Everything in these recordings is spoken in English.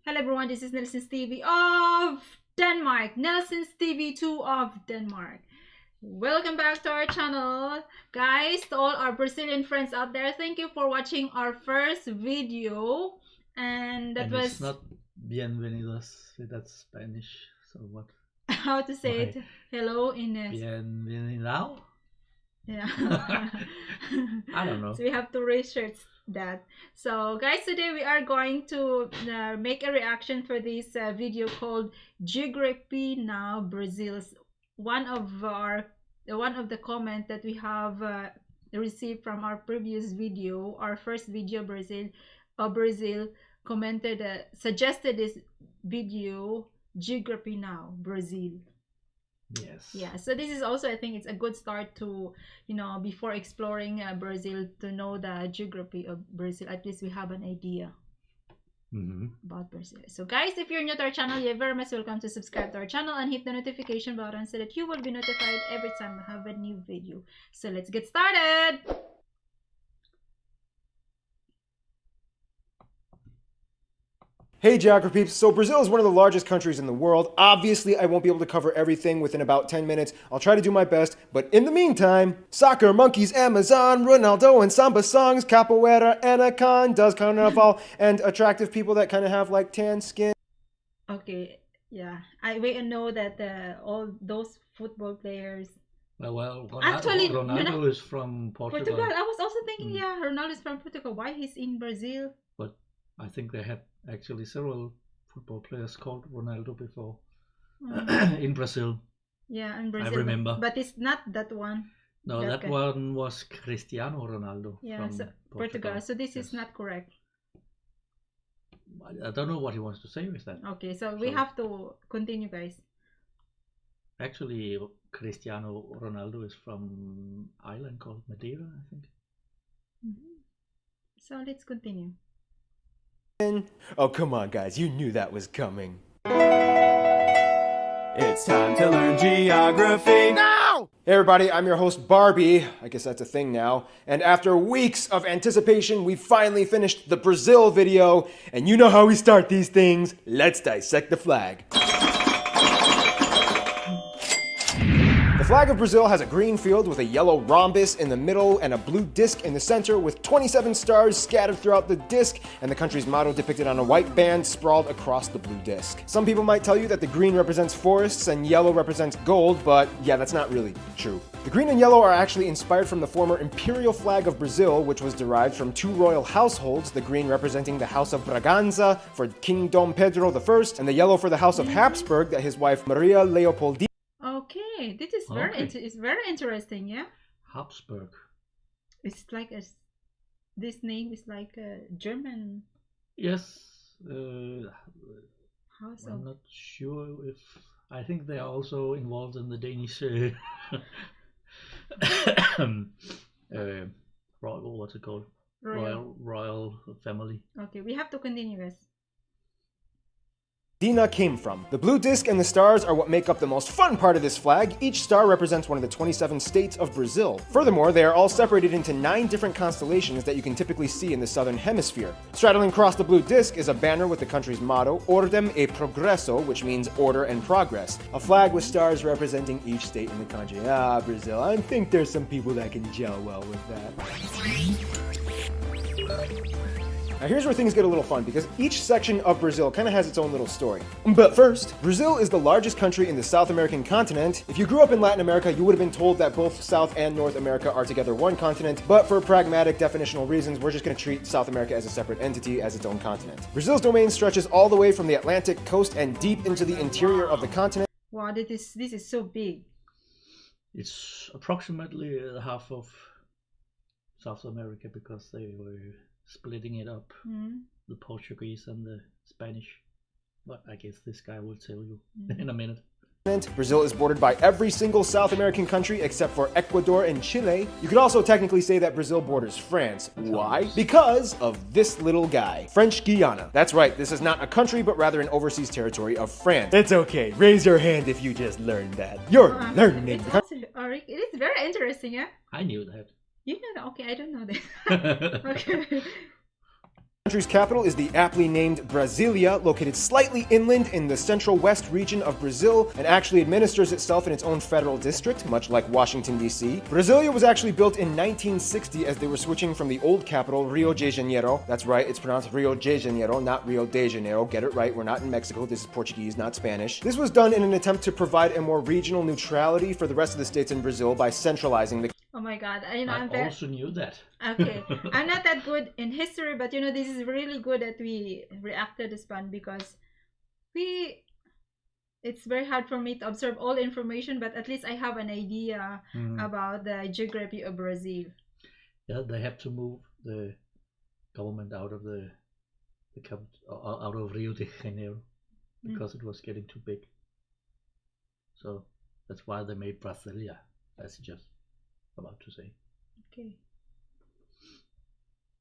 Hello everyone, this is NielsensTV of Denmark, NielsensTV2 of Denmark. Welcome back to our channel. Guys, to all our Brazilian friends out there, thank you for watching our first video. And that was... It's not bienvenidos, that's Spanish, so what? How to say it? Hello in... Bienvenido? Yeah. I don't know. So we have to research that. So guys, today we are going to make a reaction for this video called Geographynow Brazil's one of the comment that we have received from our previous video, our first video, Brazil commented suggested this video, Geographynow Brazil. Yes. Yeah, so this is also, I think it's a good start to, before exploring Brazil, to know the geography of Brazil. At least we have an idea about Brazil. So guys, if you're new to our channel, you're very much welcome to subscribe to our channel and hit the notification button so that you will be notified every time we have a new video. So let's get started. Hey geography peeps, so Brazil is one of the largest countries in the world. Obviously, I won't be able to cover everything within about 10 minutes. I'll try to do my best, but in the meantime, soccer, monkeys, Amazon, Ronaldo and samba songs, capoeira, anacondas, carnaval, and attractive people that kind of have like tan skin. Okay, yeah, we know that all those football players... Well, Actually, Ronaldo is from Portugal. I was also thinking, yeah, Ronaldo is from Portugal. Why he's in Brazil? But I think they had actually several football players called Ronaldo before in Brazil. Yeah, in Brazil. I remember. But it's not that one. No, that one was Cristiano Ronaldo from Portugal. So this is not correct. I don't know what he wants to say with that. Okay, so we have to continue, guys. Actually, Cristiano Ronaldo is from island called Madeira, I think. So let's continue. Oh, come on, guys. You knew that was coming. It's time to learn geography now! Hey, everybody. I'm your host, Barbie. I guess that's a thing now. And after weeks of anticipation, we finally finished the Brazil video. And you know how we start these things. Let's dissect the flag. The flag of Brazil has a green field with a yellow rhombus in the middle and a blue disc in the center with 27 stars scattered throughout the disc and the country's motto depicted on a white band sprawled across the blue disc. Some people might tell you that the green represents forests and yellow represents gold, but yeah, that's not really true. The green and yellow are actually inspired from the former imperial flag of Brazil, which was derived from two royal households, the green representing the House of Braganza for King Dom Pedro I, and the yellow for the House of Habsburg that his wife Maria Leopoldina. Okay, this is it's very interesting, yeah. Habsburg. It's like this name is like a German. Yes. House I'm not sure if I think they are also involved in the Danish royal, what's it called? Royal family. Okay, we have to continue, guys. Dina came from. The blue disc and the stars are what make up the most fun part of this flag. Each star represents one of the 27 states of Brazil. Furthermore, they are all separated into 9 different constellations that you can typically see in the southern hemisphere. Straddling across the blue disc is a banner with the country's motto, Ordem e Progresso, which means order and progress. A flag with stars representing each state in the country. Ah, Brazil, I think there's some people that can gel well with that. Now here's where things get a little fun, because each section of Brazil kind of has its own little story. But first, Brazil is the largest country in the South American continent. If you grew up in Latin America, you would have been told that both South and North America are together one continent, but for pragmatic definitional reasons, we're just going to treat South America as a separate entity, as its own continent. Brazil's domain stretches all the way from the Atlantic coast and deep into the interior of the continent. Wow, this is so big. It's approximately half of South America because they were splitting it up, the Portuguese and the Spanish, but I guess this guy will tell you in a minute. Brazil is bordered by every single South American country except for Ecuador and Chile. You could also technically say that Brazil borders France. Why? Because of this little guy, French Guiana. That's right, this is not a country, but rather an overseas territory of France. It's okay, raise your hand if you just learned that. You're learning. It is very interesting, yeah? I knew that. You know that? Okay, I don't know that. Okay. country's capital is the aptly named Brasilia, located slightly inland in the central west region of Brazil, and actually administers itself in its own federal district, much like Washington, D.C. Brasilia was actually built in 1960 as they were switching from the old capital, Rio de Janeiro. That's right, it's pronounced Rio de Janeiro, not Rio de Janeiro. Get it right, we're not in Mexico, this is Portuguese, not Spanish. This was done in an attempt to provide a more regional neutrality for the rest of the states in Brazil by centralizing the... Oh my God, I also knew that. Okay, I'm not that good in history, but this is really good that we reacted this one because it's very hard for me to observe all information, but at least I have an idea about the geography of Brazil. Yeah, they have to move the government out of out of Rio de Janeiro because it was getting too big. So that's why they made Brasilia, as you just about to say. Okay.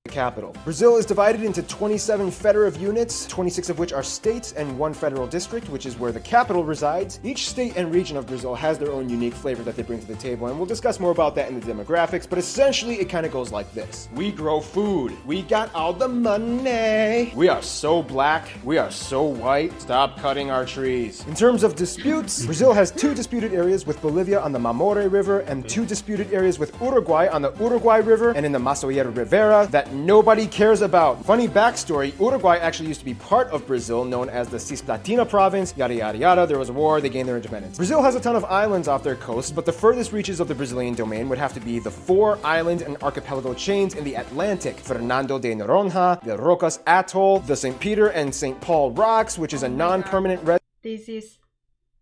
Capital. Brazil is divided into 27 federative units, 26 of which are states and one federal district, which is where the capital resides. Each state and region of Brazil has their own unique flavor that they bring to the table, and we'll discuss more about that in the demographics, but essentially it kind of goes like this. We grow food. We got all the money. We are so black. We are so white. Stop cutting our trees. In terms of disputes, Brazil has 2 disputed areas with Bolivia on the Mamoré River and 2 disputed areas with Uruguay on the Uruguay River and in the Masoyero Rivera that nobody cares about. Funny backstory, Uruguay actually used to be part of Brazil, known as the Cisplatina province, yada yada yada. There was a war, they gained their independence. Brazil has a ton of islands off their coast, but the furthest reaches of the Brazilian domain would have to be the 4 island and archipelago chains in the Atlantic: Fernando de Noronha, the Rocas Atoll, the St. Peter and St. Paul Rocks, which is a non-permanent This is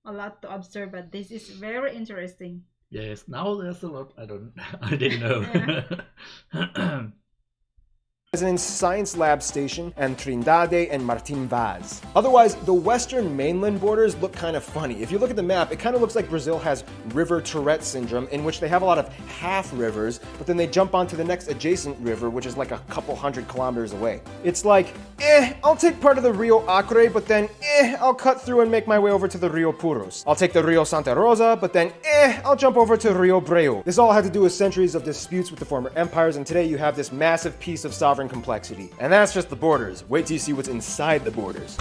a lot to observe, but this is very interesting. Yes, now there's a lot I didn't know. Yeah. Residence Science Lab Station, and Trindade and Martin Vaz. Otherwise, the western mainland borders look kind of funny. If you look at the map, it kind of looks like Brazil has river Tourette syndrome, in which they have a lot of half rivers, but then they jump onto the next adjacent river, which is like a couple hundred kilometers away. It's like, I'll take part of the Rio Acre, but then, I'll cut through and make my way over to the Rio Puros. I'll take the Rio Santa Rosa, but then, I'll jump over to Rio Breu. This all had to do with centuries of disputes with the former empires, and today you have this massive piece of sovereign complexity. And that's just the borders. Wait till you see what's inside the borders.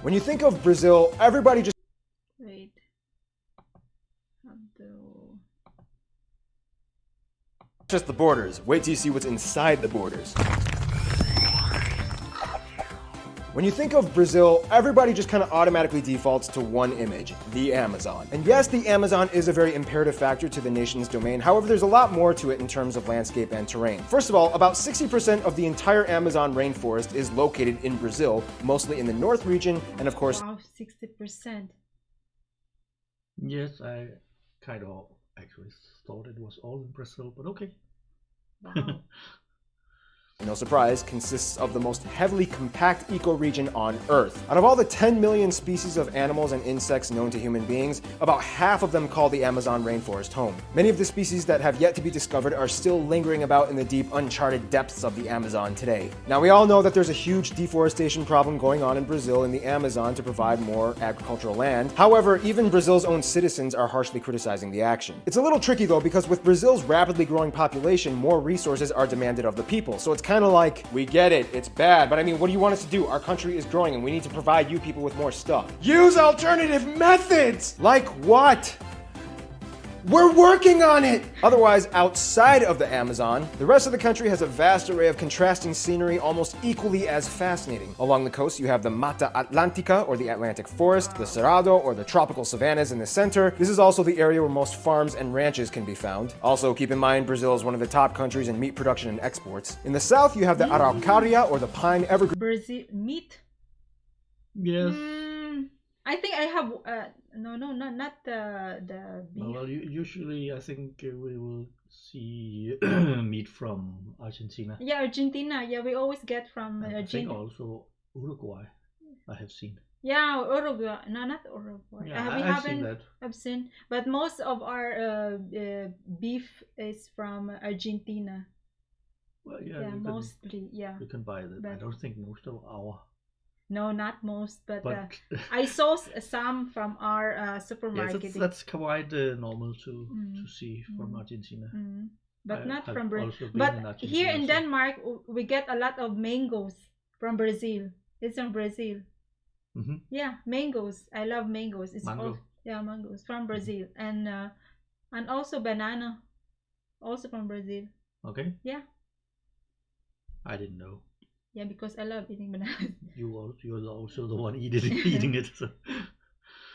When you think of Brazil, everybody just... Wait. Just the borders. Wait till you see what's inside the borders. When you think of Brazil, everybody just kind of automatically defaults to one image, the Amazon. And yes, the Amazon is a very imperative factor to the nation's domain. However, there's a lot more to it in terms of landscape and terrain. First of all, about 60% of the entire Amazon rainforest is located in Brazil, mostly in the north region, and of course... Wow, 60%. Yes, I kind of actually thought it was all in Brazil, but okay. Wow. No surprise, consists of the most heavily compact ecoregion on Earth. Out of all the 10 million species of animals and insects known to human beings, about half of them call the Amazon rainforest home. Many of the species that have yet to be discovered are still lingering about in the deep, uncharted depths of the Amazon today. Now, we all know that there's a huge deforestation problem going on in Brazil in the Amazon to provide more agricultural land. However, even Brazil's own citizens are harshly criticizing the action. It's a little tricky though, because with Brazil's rapidly growing population, more resources are demanded of the people. So it's kind of like, we get it, it's bad, but I mean, what do you want us to do? Our country is growing and we need to provide you people with more stuff. Use alternative methods! Like what? We're working on it! Otherwise, outside of the Amazon, the rest of the country has a vast array of contrasting scenery almost equally as fascinating. Along the coast, you have the Mata Atlântica, or the Atlantic Forest, the Cerrado, or the tropical savannas in the center. This is also the area where most farms and ranches can be found. Also, keep in mind, Brazil is one of the top countries in meat production and exports. In the south, you have the Araucaria, or the pine evergreen. Brazil meat? Yes. I think I have not the beef. Well, usually I think we will see meat from Argentina. Yeah, Argentina. Yeah, we always get from I Argentina. think also Uruguay, I have seen. Yeah, Uruguay. No, not Uruguay. Yeah, We I've seen that. I've seen, but most of our beef is from Argentina. Well, Yeah, mostly. Yeah. You can buy that. I don't think most of our. No, not most, but I saw some from our supermarket. Yeah, that's quite normal to see from Argentina. but not from Brazil. Also been in But Argentina, here in so- Denmark, we get a lot of mangoes from Brazil. It's from Brazil. Yeah, mangoes. I love mangoes. It's Mango. yeah, mangoes from Brazil, and also banana, also from Brazil. Okay. Yeah. I didn't know. Yeah, because I love eating bananas. You're also the one eating it. So.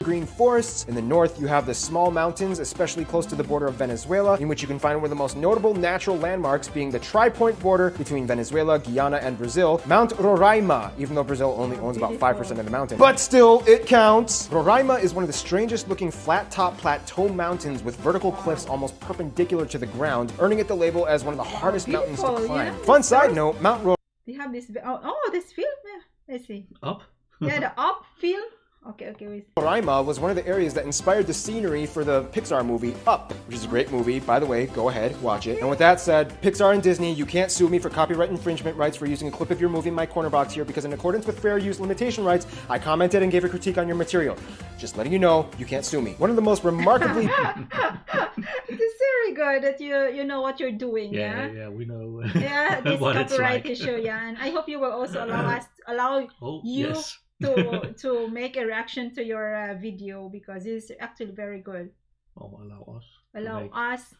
Green forests. In the north, you have the small mountains, especially close to the border of Venezuela, in which you can find one of the most notable natural landmarks being the tri-point border between Venezuela, Guyana, and Brazil, Mount Roraima, even though Brazil only owns about 5% of the mountain. But still, it counts! Roraima is one of the strangest looking flat-top plateau mountains with vertical cliffs almost perpendicular to the ground, earning it the label as one of the hardest mountains to climb. Yeah, Fun side note, Mount Roraima they have this. Oh, this film. Yeah, let's see. Up? Yeah, the up film. Okay, wait. Roraima was one of the areas that inspired the scenery for the Pixar movie Up, which is a great movie. By the way, go ahead, watch it. And with that said, Pixar and Disney, you can't sue me for copyright infringement rights for using a clip of your movie in my corner box here because in accordance with fair use limitation rights, I commented and gave a critique on your material. Just letting you know, you can't sue me. One of the most remarkably... It is very good that you know what you're doing. Yeah, we know. Yeah, this what it's copyright like. issue. Yeah, and I hope you will also allow you Yes. to make a reaction to your video because it's actually very good. Oh, allow us. Allow us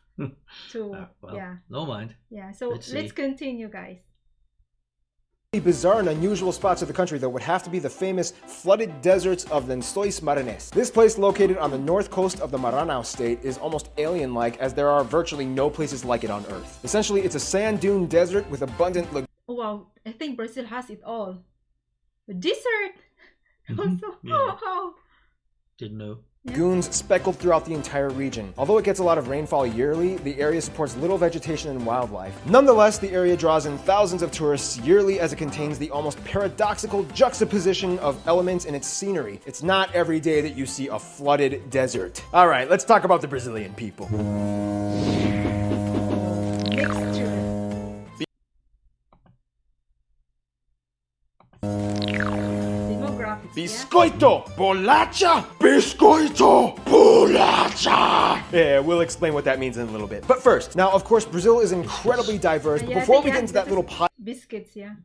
to yeah. No mind. Yeah, so let's continue, guys. Bizarre and unusual spots of the country, though, would have to be the famous flooded deserts of Densoys Maranhão. This place, located on the north coast of the Maranhão state, is almost alien-like as there are virtually no places like it on Earth. Essentially, it's a sand dune desert with abundant Oh, wow, I think Brazil has it all. The desert. Also, Yeah. oh. Didn't know. lagoons speckled throughout the entire region. Although it gets a lot of rainfall yearly, the area supports little vegetation and wildlife. Nonetheless, the area draws in thousands of tourists yearly as it contains the almost paradoxical juxtaposition of elements in its scenery. It's not every day that you see a flooded desert. All right, let's talk about the Brazilian people. Mixture. Demographics. Biscoito, bolacha, biscoito, bolacha. Yeah, we'll explain what that means in a little bit. But first, now of course Brazil is incredibly diverse, but before we get into that little pie Biscuits, yeah.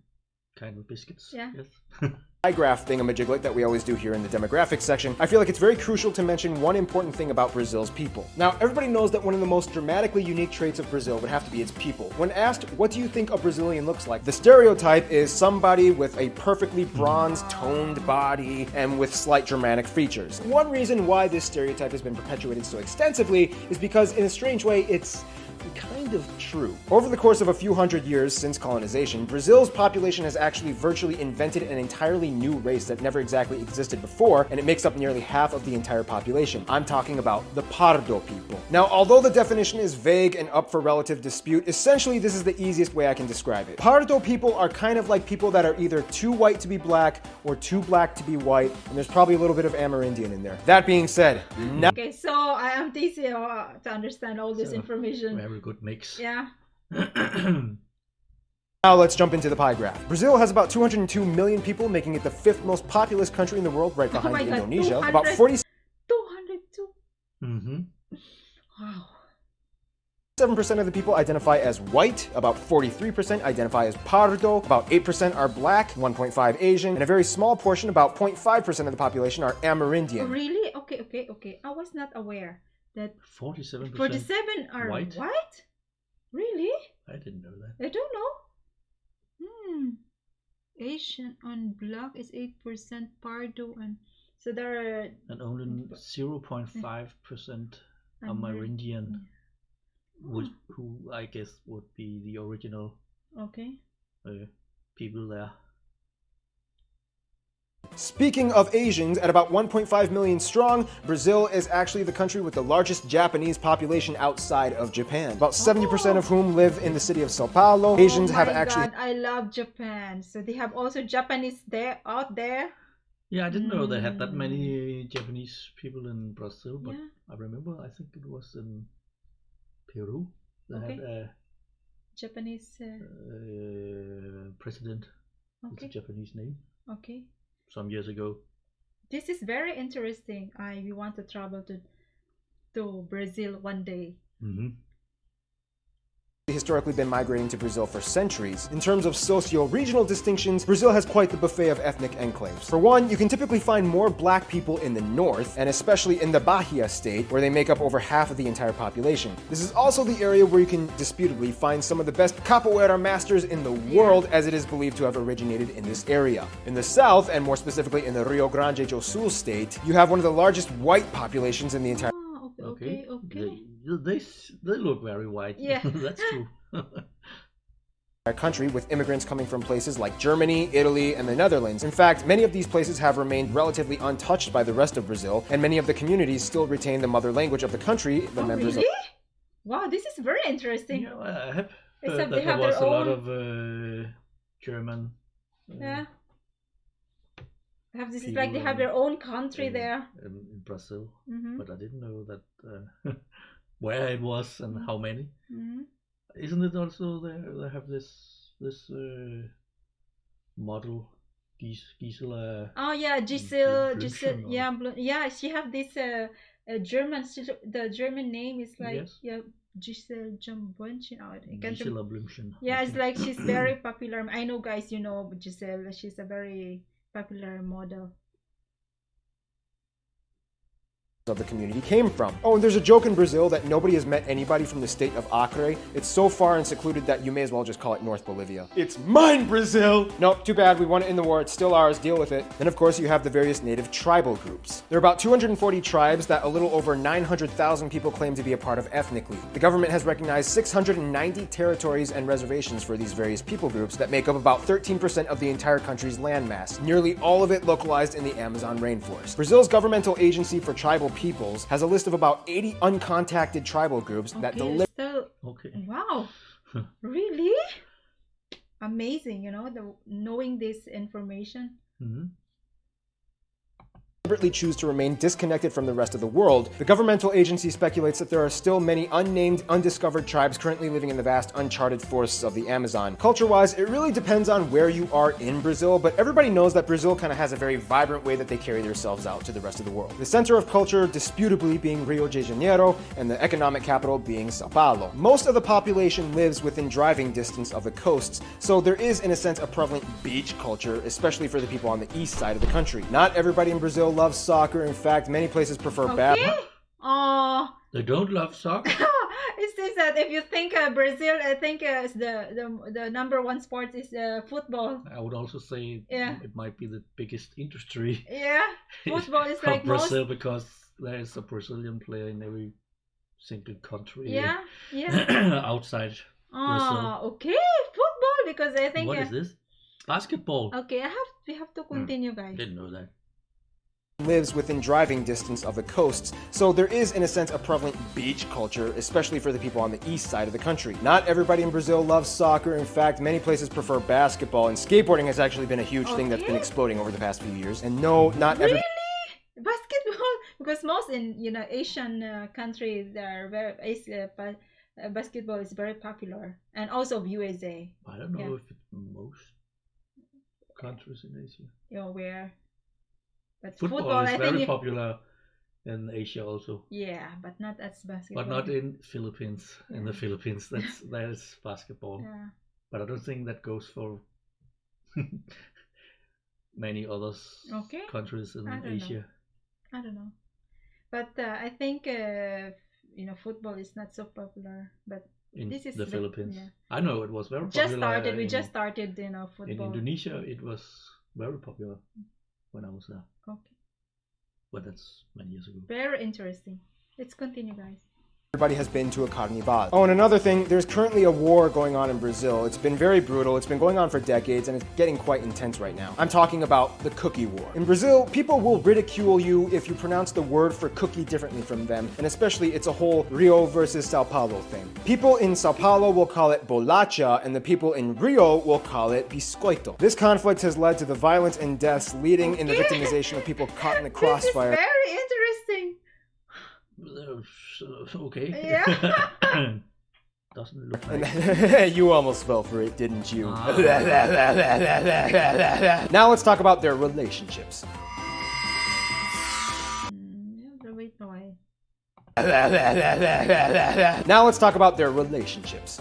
Kind of biscuits. Yeah. Yes. graph thingamajiglet that we always do here in the demographics section, I feel like it's very crucial to mention one important thing about Brazil's people. Now, everybody knows that one of the most dramatically unique traits of Brazil would have to be its people. When asked, what do you think a Brazilian looks like? The stereotype is somebody with a perfectly bronzed, toned body and with slight Germanic features. One reason why this stereotype has been perpetuated so extensively is because, in a strange way, it's kind of true. Over the course of a few hundred years since colonization, Brazil's population has actually virtually invented an entirely new race that never exactly existed before, and it makes up nearly half of the entire population. I'm talking about the Pardo people. Now, although the definition is vague and up for relative dispute, essentially this is the easiest way I can describe it. Pardo people are kind of like people that are either too white to be black or too black to be white, and there's probably a little bit of Amerindian in there. That being said, now Okay, so I am TC to understand all this information. Very good mix. Yeah. Now let's jump into the pie graph. Brazil has about 202 million people, making it the 5th most populous country in the world, right behind my God, Indonesia. 200. About 47% 202. Mm-hmm. Wow. of the people identify as white, about 43% identify as pardo, about 8% are black, 1.5% Asian, and a very small portion, about 0.5% of the population, are Amerindian. Really? Okay. I was not aware that 47%. 47 are white? Really? I didn't know that. I don't know. Asian and black is 8%, Pardo and so there are And only 0.5% Amerindian, who I guess would be the original people there. Speaking of Asians, at about 1.5 million strong, Brazil is actually the country with the largest Japanese population outside of Japan. About 70% of whom live in the city of Sao Paulo. Asians have actually... God, I love Japan. So they have also Japanese out there. Yeah, I didn't know they had that many Japanese people in Brazil, but I remember, I think it was in Peru. They had a Japanese president with a Japanese name. Okay. Some years ago. This is very interesting. We want to travel to Brazil one day. Mm-hmm. historically been migrating to Brazil for centuries. In terms of socio-regional distinctions, Brazil has quite the buffet of ethnic enclaves. For one, you can typically find more black people in the north, and especially in the Bahia state, where they make up over half of the entire population. This is also the area where you can disputably find some of the best capoeira masters in the world, as it is believed to have originated in this area. In the south, and more specifically in the Rio Grande do Sul state, you have one of the largest white populations in the entire Okay. They look very white. Yeah. That's true. country, with immigrants coming from places like Germany, Italy, and the Netherlands. In fact, many of these places have remained relatively untouched by the rest of Brazil, and many of the communities still retain the mother language of the country. The members really? Wow, this is very interesting. Yeah, I have Except heard they that there have was their a lot own- of German. Yeah. This is people like they have their own country in, there. in Brazil, Mhm. but I didn't know that where it was and how many. Mhm. Isn't it also they have this model Gisela? Oh yeah, Giselle. Blümchen, or- Yeah, yeah. She have this German. The German name is like Yes. yeah, Giselle Jambunchen. Oh, I can't Gisela Blümchen. Yeah, it's like she's very popular. I know, guys. You know Giselle. She's a very popular model. of the community came from. Oh, and there's a joke in Brazil that nobody has met anybody from the state of Acre. It's so far and secluded that you may as well just call it North Bolivia. It's mine, Brazil! Nope, too bad, we won it in the war, it's still ours, deal with it. Then of course you have the various native tribal groups. There are about 240 tribes that a little over 900,000 people claim to be a part of ethnically. The government has recognized 690 territories and reservations for these various people groups that make up about 13% of the entire country's landmass, nearly all of it localized in the Amazon rainforest. Brazil's governmental agency for tribal peoples has a list of about 80 uncontacted tribal groups that So, Okay. wow, really amazing. You know, knowing this information. Mm-hmm. deliberately choose to remain disconnected from the rest of the world. The governmental agency speculates that there are still many unnamed, undiscovered tribes currently living in the vast, uncharted forests of the Amazon. Culture-wise, it really depends on where you are in Brazil, but everybody knows that Brazil kind of has a very vibrant way that they carry themselves out to the rest of the world. The center of culture, disputably, being Rio de Janeiro, and the economic capital being São Paulo. Most of the population lives within driving distance of the coasts, so there is, in a sense, a prevalent beach culture, especially for the people on the east side of the country. Not everybody in Brazil loves soccer. In fact, many places prefer Okay. Oh. They don't love soccer. It says that if you think Brazil, I think it's the number one sport is football. I would also say Yeah. it might be the biggest industry Yeah, football is of like most. Brazil, because there is a Brazilian player in every single country Yeah, yeah. outside Oh, Brazil. okay, football, because I think. What is this? Basketball. Okay, we have to continue, guys. Didn't know that. lives within driving distance of the coasts, so there is, in a sense, a prevalent beach culture, especially for the people on the east side of the country. Not everybody in Brazil loves soccer. In fact, many places prefer basketball, and skateboarding has actually been a huge thing that's been Okay. exploding over the past few years. And no, not Really? every Basketball? Because most in Asian countries, are basketball is very popular, and also USA. I don't know Yeah. if it's most countries in Asia. You know where. But Football is I very think. popular in Asia also, Yeah, but not as basketball. but not in Philippines. In the Yeah. Philippines, there's basketball, Yeah. but I don't think that goes for many other Okay. countries in I don't know. Asia. I don't know, but I think football is not so popular. But In this is the Philippines, yeah. I know it was very popular. Just started. We in, just started. in Football. Indonesia. It was very popular when I was there, Okay. but that's many years ago. Very interesting. Let's continue, guys. everybody has been to a carnival. Oh, and another thing, there's currently a war going on in Brazil. It's been very brutal. It's been going on for decades, and it's getting quite intense right now. I'm talking about the cookie war. In Brazil, people will ridicule you if you pronounce the word for cookie differently from them, and especially it's a whole Rio versus Sao Paulo thing. People in Sao Paulo will call it bolacha, and the people in Rio will call it biscoito. This conflict has led to the violence and deaths, leading in the victimization of people caught in the crossfire. This is very interesting. Okay. Yeah. Doesn't look And like. you almost fell for it, didn't you? Ah. Now let's talk about their relationships. Wait a while. Now let's talk about their relationships.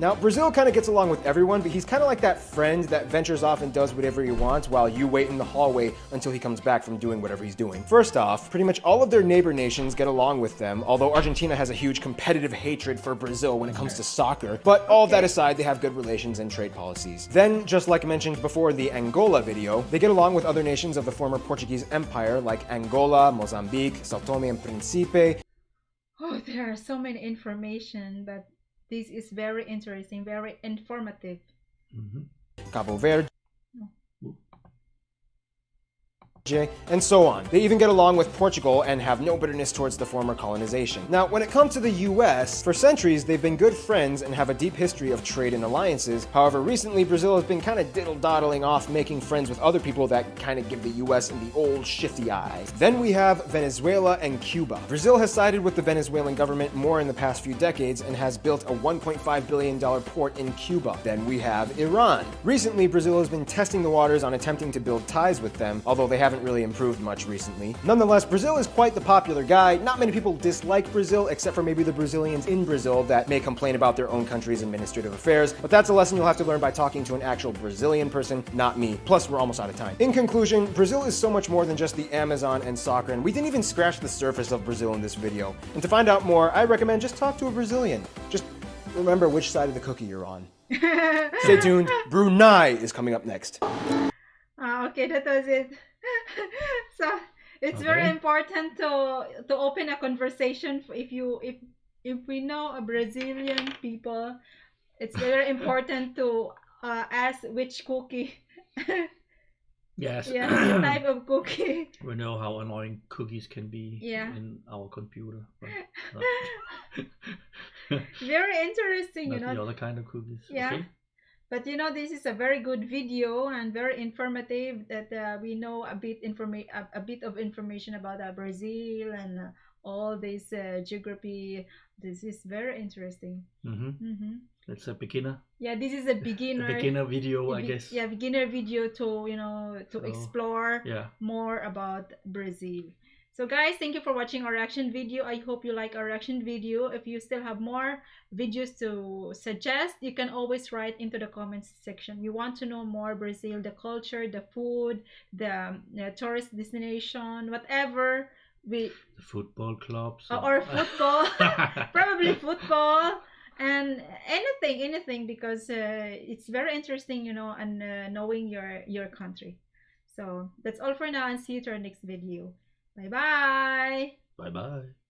Now, Brazil kind of gets along with everyone, but he's kind of like that friend that ventures off and does whatever he wants while you wait in the hallway until he comes back from doing whatever he's doing. First off, pretty much all of their neighbor nations get along with them, although Argentina has a huge competitive hatred for Brazil when it comes to soccer. But all of that aside, they have good relations and trade policies. Then, just like I mentioned before the Angola video, they get along with other nations of the former Portuguese Empire like Angola, Mozambique, Sao Tome and Principe. Oh, there are so many information, but this is very interesting, very informative. Cabo Verde, and so on. They even get along with Portugal and have no bitterness towards the former colonization. Now, when it comes to the US, for centuries they've been good friends and have a deep history of trade and alliances. However, recently Brazil has been kind of diddle-doddling off making friends with other people that kind of give the US and the old shifty eyes. Then we have Venezuela and Cuba. Brazil has sided with the Venezuelan government more in the past few decades and has built a $1.5 billion port in Cuba. Then we have Iran. Recently, Brazil has been testing the waters on attempting to build ties with them, although they haven't really improved much recently. Nonetheless, Brazil is quite the popular guy. Not many people dislike Brazil, except for maybe the Brazilians in Brazil that may complain about their own country's administrative affairs, but that's a lesson you'll have to learn by talking to an actual Brazilian person, not me. Plus, we're almost out of time. In conclusion, Brazil is so much more than just the Amazon and soccer, and we didn't even scratch the surface of Brazil in this video. And to find out more, I recommend just talk to a Brazilian. Just remember which side of the cookie you're on. Stay tuned, Brunei is coming up next. Okay, that was it. So it's very important to open a conversation. If we know a Brazilian people, it's very important to ask which cookie. Yes. Yeah, the type of cookie. We know how annoying cookies can be in our computer. But very interesting, not you know. the other kind of cookies. Yeah. Okay. But you know, this is a very good video and very informative that we know a bit of information about Brazil and all this geography. This is very interesting. It's a beginner. Yeah, this is a beginner. A beginner video, I guess. Yeah, beginner video to explore more about Brazil. So guys, thank you for watching our reaction video. I hope you like our reaction video. If you still have more videos to suggest, you can always write into the comments section. You want to know more Brazil, the culture, the food, the tourist destination, whatever. The football clubs. Or football. Probably football. And anything, because it's very interesting, you know, and knowing your country. So that's all for now, and see you to our next video. Bye bye. Bye bye.